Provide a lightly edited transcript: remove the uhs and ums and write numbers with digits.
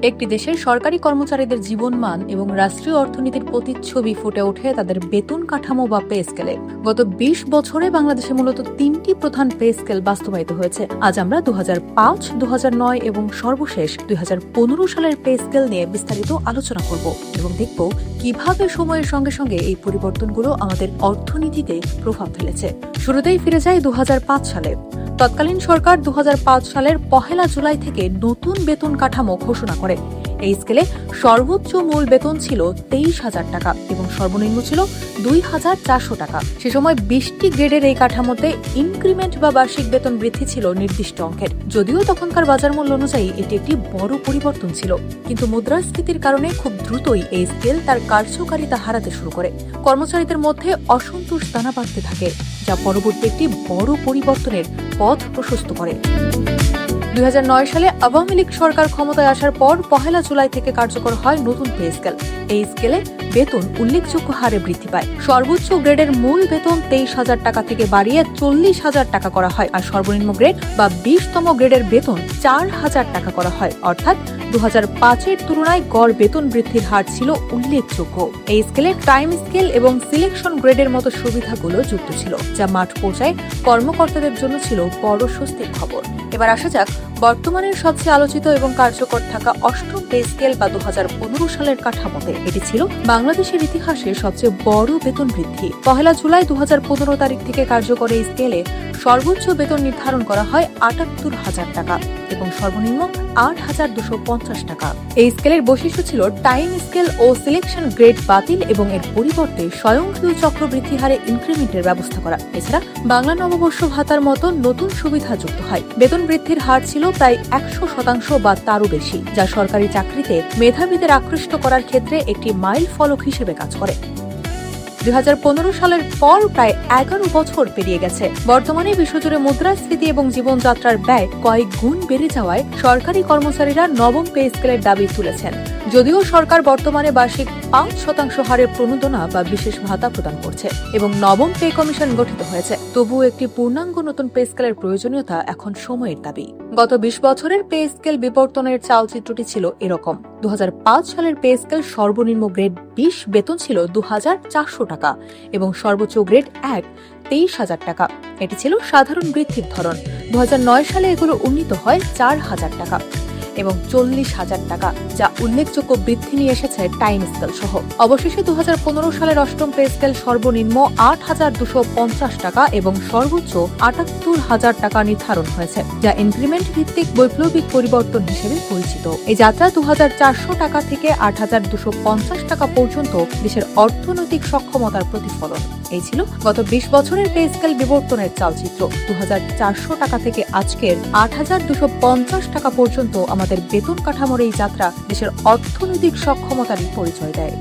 একটি দেশের সরকারি কর্মচারীদের জীবনমান এবং রাষ্ট্রীয় অর্থনীতির প্রতিচ্ছবি ফুটে ওঠে তাদের বেতন কাঠামো বা পে স্কেলে। গত ২০ বছরে বাংলাদেশে মূলত ৩টি প্রধান পে স্কেল বাস্তবায়িত হয়েছে। আজ আমরা ২০০৫, ২০০৯ এবং সর্বশেষ ২০১৫ সালের পে স্কেল নিয়ে বিস্তারিত আলোচনা করব এবং দেখব কিভাবে সময়ের সঙ্গে সঙ্গে এই পরিবর্তনগুলো আমাদের অর্থনীতিতে প্রভাব ফেলেছে। শুরুতেই ফিরে যাই ২০০৫ সালে। তৎকালীন সরকার ২০০৫ সালের ১ জুলাই থেকে নতুন বেতন কাঠামো ঘোষণা করে। এই স্কেলে সর্বোচ্চ মূল বেতন ছিল ২৩,০০০ টাকা এবং সর্বনিম্ন ছিল ২,৪০০ টাকা। সে সময় ২০টি গ্রেডের এই কাঠামোতে ইনক্রিমেন্ট বা বার্ষিক বেতন বৃদ্ধি ছিল নির্দিষ্ট অঙ্কের। যদিও তখনকার বাজার মূল্য অনুযায়ী এটি একটি বড় পরিবর্তন ছিল, কিন্তু মুদ্রাস্ফীতির কারণে খুব দ্রুতই এই স্কেল তার কার্যকারিতা হারাতে শুরু করে। কর্মচারীদের মধ্যে অসন্তোষ দানা বাঁধতে থাকে, যা পরবর্তী একটি বড় পরিবর্তনের পথ প্রশস্ত করে। ২০০৯ সালে আওয়ামী লীগ সরকার ক্ষমতায় আসার পর ১ জুলাই থেকে কার্যকর হয় নতুন পে স্কেল। এই স্কেলে বেতন উল্লেখযোগ্য হারে বৃদ্ধি পায়। সর্বোচ্চ গ্রেডের মূল বেতন ২৩,০০০ টাকা থেকে বাড়িয়ে ৪০,০০০ টাকা করা হয়, আর সর্বনিম্ন গ্রেড বা ২০তম গ্রেডের বেতন ৪,০০০ টাকা করা হয়। অর্থাৎ ২০০৫-এর তুলনায় গড় বেতন বৃদ্ধির হার ছিল উল্লেখযোগ্য। এই স্কেলে টাইম স্কেল এবং সিলেকশন গ্রেডের মতো সুবিধাগুলো যুক্ত ছিল, যা মাঠ পর্যায়ে কর্মকর্তাদের জন্য ছিল বড় স্বস্তির খবর। এবার আসা যাক বর্তমানের সবচেয়ে আলোচিত এবং কার্যকর থাকা অষ্টম পে স্কেল বা ২০১৫ সালের কাঠামোতে। এটি ছিল বাংলাদেশের ইতিহাসে সবচেয়ে বড় বেতন বৃদ্ধি। ১ জুলাই ২০১৫ তারিখ থেকে কার্যকর এই স্কেলে সর্বোচ্চ বেতন নির্ধারণ করা হয় ৭৮,০০০ টাকা এবং সর্বনিম্ন ৮,২৫০ টাকা। এই স্কেলের বৈশিষ্ট্য ছিল টাইম স্কেল ও সিলেকশন গ্রেড বাতিল এবং এর পরিবর্তে স্বয়ংক্রিয় চক্রবৃদ্ধি হারে ইনক্রিমেন্টের ব্যবস্থা করা। এছাড়া বাংলা নববর্ষ ভাতার মতো নতুন সুবিধা যুক্ত হয়। বেতন বৃদ্ধির হার ছিল প্রায় ১০০% বা তারও বেশি, যা সরকারি চাকরিতে মেধাবীদের আকৃষ্ট করার ক্ষেত্রে একটি মাইল ফলক হিসেবে কাজ করে। ২০১৫ সালের পর প্রায় ১১ বছর পেরিয়ে গেছে। বর্তমানে বিশ্বজুড়ে মুদ্রাস্ফীতি এবং জীবনযাত্রার ব্যয় কয়েক গুণ বেড়ে যাওয়ায় সরকারি কর্মচারীরা নবম পে স্কেলের দাবি তুলেছেন। যদিও সরকার বর্তমানে বার্ষিক ৫% হারে প্রণোদনা বা বিশেষ ভাতা প্রদান করছে এবং নবম পে কমিশন গঠিত হয়েছে, তবুও একটি পূর্ণাঙ্গ নতুন পে স্কেলের প্রয়োজনীয়তা এখন সময়ের দাবি। গত ২০ বছরের পে স্কেল বিবর্তনের চালচিত্রটি ছিল এরকম। ২০০৫ সালের পে স্কেল সর্বনিম্ন গ্রেড ২০ বেতন ছিল ২,৪০০ টাকা এবং সর্বোচ্চ গ্রেড ১ ২৩,০০০ টাকা। এটি ছিল সাধারণ বৃদ্ধির ধরন। ২০০৯ সালে এগুলো উন্নীত হয় ৪,০০০ টাকা এবং ৪০,০০০ টাকা, যা উল্লেখযোগ্য বৃদ্ধি নিয়ে এসেছে টাইম স্কেল সহ। অবশেষে ২০১৫ সালের অষ্টম পে স্কেল সর্বনিম্ন ৮,২৫০ টাকা এবং সর্বোচ্চ ৭৮,০০০ টাকা নির্ধারণ হয়েছে, যা ইনক্রিমেন্ট ভিত্তিক বৈপ্লবিক পরিবর্তন হিসেবে পরিচিত। এই যাত্রা ২,৪০০ টাকা থেকে ৮,২৫০ টাকা পর্যন্ত দেশের অর্থনৈতিক সক্ষমতার প্রতিফলন। এই ছিল গত ২০ বছরের পে স্কেল বিবর্তনের চালচিত্র। ২,৪০০ টাকা থেকে আজকের ৮,২৫০ টাকা পর্যন্ত আমাদের বেতন কাঠামোর এই যাত্রা দেশের অর্থনৈতিক সক্ষমতারই পরিচয় দেয়।